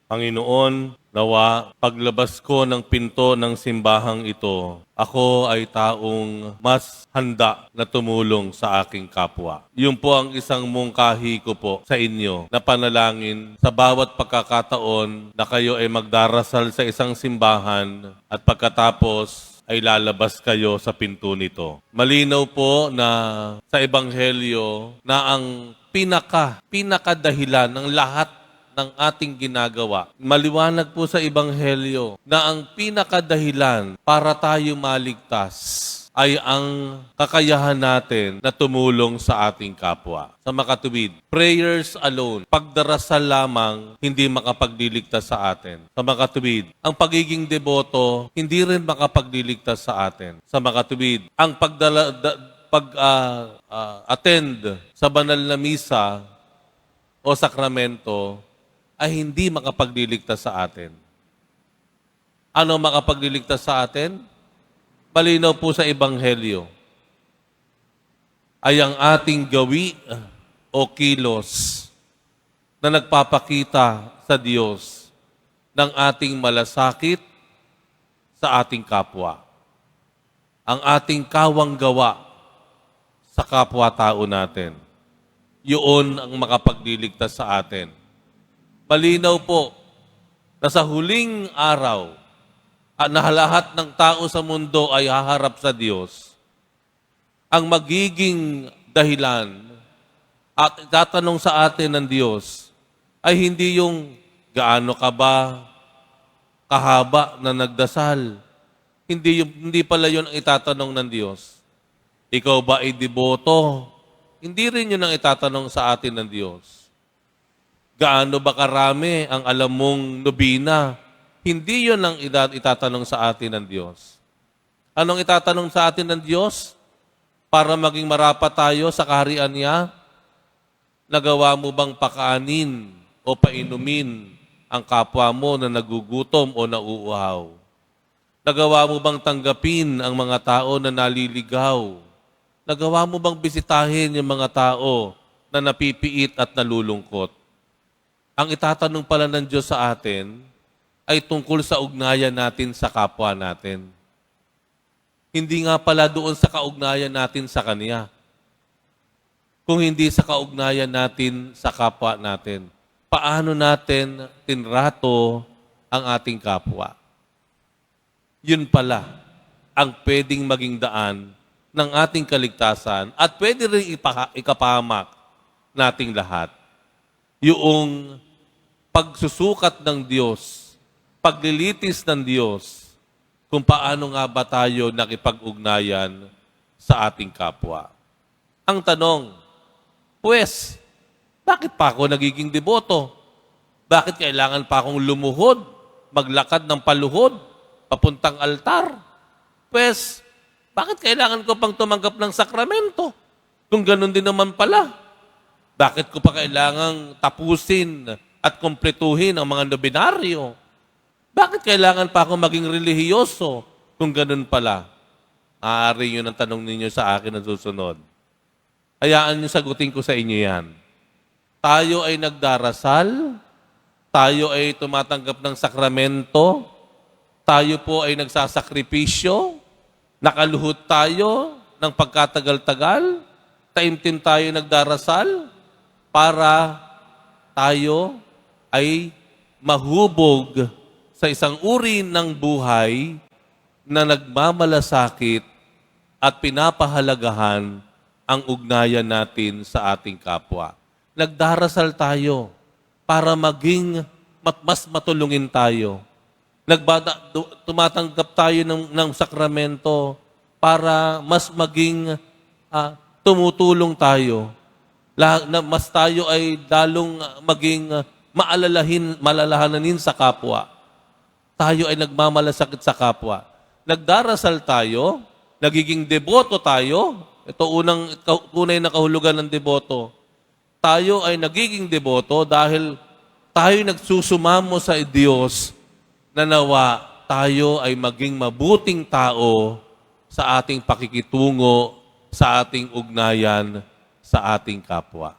Panginoon, nawa paglabas ko ng pinto ng simbahang ito, ako ay taong mas handa na tumulong sa aking kapwa. Yun po ang isang mungkahi ko po sa inyo na panalangin sa bawat pagkakataon na kayo ay magdarasal sa isang simbahan at pagkatapos ay lalabas kayo sa pinto nito. Malinaw po na sa Ebanghelyo na ang pinakadahilan ng lahat ng ating ginagawa. Maliwanag po sa Ebanghelyo na ang pinakadahilan para tayo maligtas ay ang kakayahan natin na tumulong sa ating kapwa. Sa makatuwid, prayers alone, pagdarasal lamang, hindi makapagliligtas sa atin. Sa makatuwid, ang pagiging deboto, hindi rin makapagliligtas sa atin. Sa makatuwid, ang attend sa banal na misa o sakramento ay hindi makapagliligtas sa atin. Ano makapagliligtas sa atin? Malinaw po sa Ebanghelyo ay ang ating gawi o kilos na nagpapakita sa Diyos ng ating malasakit sa ating kapwa. Ang ating kawang gawa sa kapwa-tao natin. Yun ang makapagliligtas sa atin. Malinaw po na sa huling araw, na lahat ng tao sa mundo ay haharap sa Diyos. Ang magiging dahilan at tatanong sa atin ng Diyos ay hindi yung gaano ka ba kahaba na nagdasal. Hindi pala yun ang itatanong ng Diyos. Ikaw ba ay deboto? Hindi rin yun ang itatanong sa atin ng Diyos. Gaano ba karami ang alam mong nobina? Hindi yun ang itatanong sa atin ng Diyos. Anong itatanong sa atin ng Diyos? Para maging marapat tayo sa kaharian niya, nagawa mo bang pakaanin o painumin ang kapwa mo na nagugutom o nauuhaw? Nagawa mo bang tanggapin ang mga tao na naliligaw? Nagawa mo bang bisitahin yung mga tao na napipiit at nalulungkot? Ang itatanong pala ng Diyos sa atin ay tungkol sa ugnayan natin sa kapwa natin. Hindi nga pala doon sa kaugnayan natin sa Kanya, kung hindi sa kaugnayan natin sa kapwa natin. Paano natin tinrato ang ating kapwa? Yun pala ang pwedeng maging daan ng ating kaligtasan at pwede rin ikapahamak nating lahat. Yung pagsusukat ng Diyos, paglilitis ng Diyos, kung paano nga ba tayo nakipag-ugnayan sa ating kapwa. Ang tanong, pues, bakit pa ako nagiging deboto? Bakit kailangan pa akong lumuhod, maglakad ng paluhod, papuntang altar? Pues, bakit kailangan ko pang tumanggap ng sakramento? Kung ganun din naman pala, bakit ko pa kailangang tapusin at kumpletuhin ang mga nobinaryo? Bakit kailangan pa ako maging relihiyoso kung ganun pala? Maaari yun ang tanong ninyo sa akin na susunod. Hayaan nyo sagutin ko sa inyo yan. Tayo ay nagdarasal, tayo ay tumatanggap ng sakramento, tayo po ay nagsasakripisyo, nakaluhod tayo ng pagkatagal-tagal, taimtim tayo nagdarasal para tayo ay mahubog sa isang uri ng buhay na nagmamalasakit at pinapahalagahan ang ugnayan natin sa ating kapwa. Nagdarasal tayo para maging mas matulungin tayo. Tumatanggap tayo ng sakramento para mas maging tumutulong tayo. Mas tayo ay dalong maging malalahanin sa kapwa. Tayo ay nagmamalasakit sa kapwa. Nagdarasal tayo, nagiging deboto tayo. Ito tunay na kahulugan ng deboto. Tayo ay nagiging deboto dahil tayo nagsusumamo sa Diyos na nawa tayo ay maging mabuting tao sa ating pakikitungo, sa ating ugnayan, sa ating kapwa.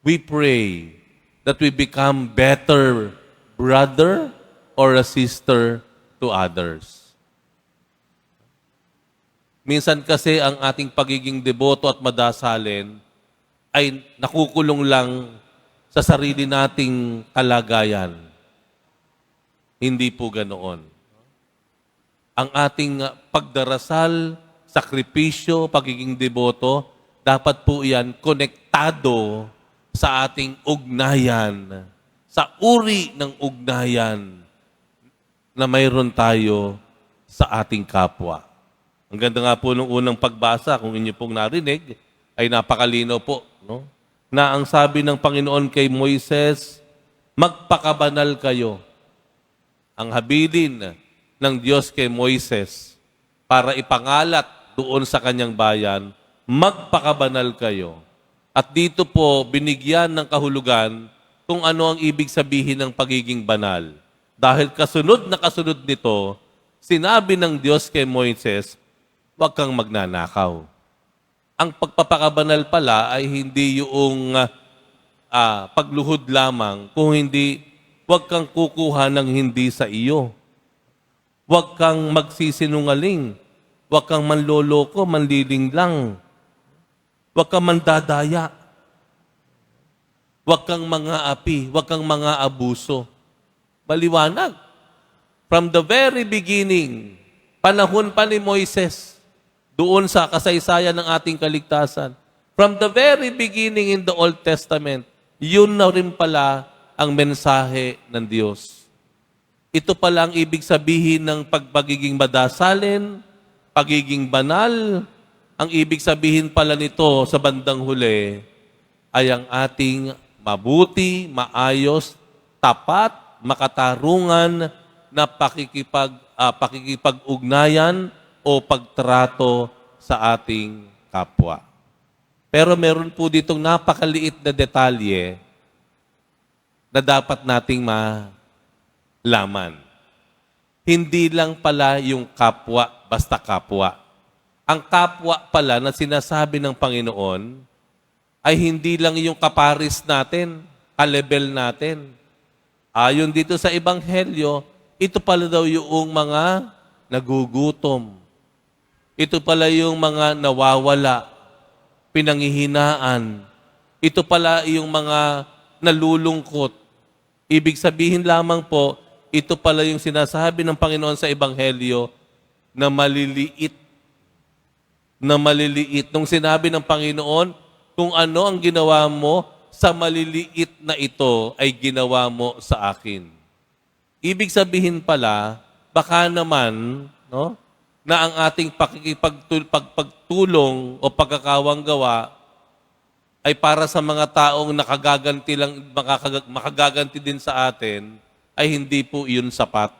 We pray that we become better brother or a sister to others. Minsan kasi ang ating pagiging deboto at madasalin ay nakukulong lang sa sarili nating kalagayan. Hindi po ganoon. Ang ating pagdarasal, sakripisyo, pagiging deboto, dapat po yan konektado sa ating ugnayan, sa uri ng ugnayan na mayroon tayo sa ating kapwa. Ang ganda nga po nung unang pagbasa, kung inyo pong narinig, ay napakalino po, no? Na ang sabi ng Panginoon kay Moises, magpakabanal kayo. Ang habilin ng Diyos kay Moises para ipangalat doon sa kanyang bayan, magpakabanal kayo. At dito po, binigyan ng kahulugan kung ano ang ibig sabihin ng pagiging banal. Dahil kasunod na kasunod nito, sinabi ng Diyos kay Moises, huwag kang magnanakaw. Ang pagpapakabanal pala ay hindi yung pagluhod lamang, kung hindi, huwag kang kukuha ng hindi sa iyo. Huwag kang magsisinungaling. Huwag kang manloloko, manlilinglang. Huwag kang mandadaya. Huwag kang mga api. Huwag kang mga abuso. Maliwanag. From the very beginning, panahon pa ni Moises, doon sa kasaysayan ng ating kaligtasan, from the very beginning in the Old Testament, yun na rin pala ang mensahe ng Diyos. Ito pala ang ibig sabihin ng pagiging madasalin, pagiging banal. Ang ibig sabihin pala nito sa bandang huli ay ang ating mabuti, maayos, tapat, makatarungan na pakikipag-ugnayan o pagtrato sa ating kapwa. Pero meron po ditong napakaliit na detalye na dapat nating malaman. Hindi lang pala yung kapwa, basta kapwa. Ang kapwa pala na sinasabi ng Panginoon ay hindi lang yung kaparis natin, kalebel natin. Ayon dito sa Ebanghelyo, ito pala daw yung mga nagugutom. Ito pala yung mga nawawala, pinanghihinaan. Ito pala yung mga nalulungkot. Ibig sabihin lamang po, ito pala yung sinasabi ng Panginoon sa Ebanghelyo na maliliit. Na maliliit. Nung sinabi ng Panginoon, kung ano ang ginawa mo sa maliliit na ito ay ginawa mo sa akin. Ibig sabihin pala, baka naman, no, na ang ating pagtulong o pagkakawang gawa ay para sa mga taong nakagaganti lang, makagaganti din sa atin, ay hindi po iyon sapat.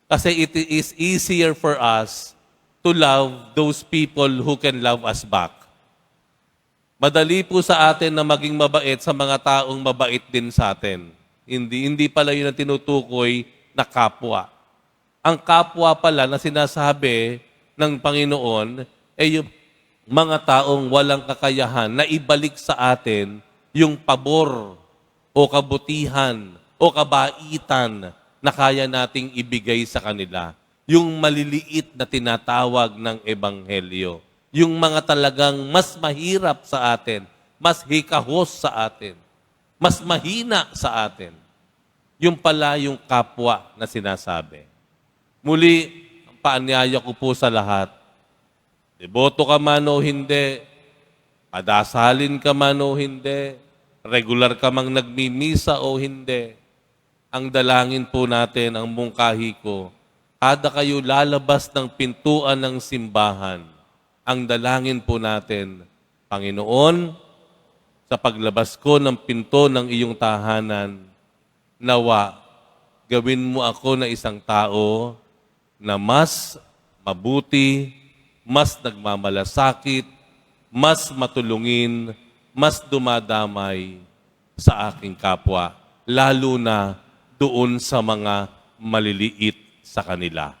Kasi it is easier for us to love those people who can love us back. Madali po sa atin na maging mabait sa mga taong mabait din sa atin. Hindi pala yun ang tinutukoy na kapwa. Ang kapwa pala na sinasabi ng Panginoon ay yung mga taong walang kakayahan na ibalik sa atin yung pabor o kabutihan o kabaitan na kaya nating ibigay sa kanila. Yung maliliit na tinatawag ng Ebanghelyo. Yung mga talagang mas mahirap sa atin, mas hikahos sa atin, mas mahina sa atin. Yung pala yung kapwa na sinasabi. Muli, ang paanyaya ko po sa lahat, deboto ka man o hindi, padasalin ka man o hindi, regular ka mang nagmimisa o hindi, ang dalangin po natin, ang mungkahi ko, kada kayo lalabas ng pintuan ng simbahan, ang dalangin po natin, Panginoon, sa paglabas ko ng pinto ng iyong tahanan, nawa, gawin mo ako na isang tao na mas mabuti, mas nagmamalasakit, mas matulungin, mas dumadamay sa aking kapwa, lalo na doon sa mga maliliit sa kanila.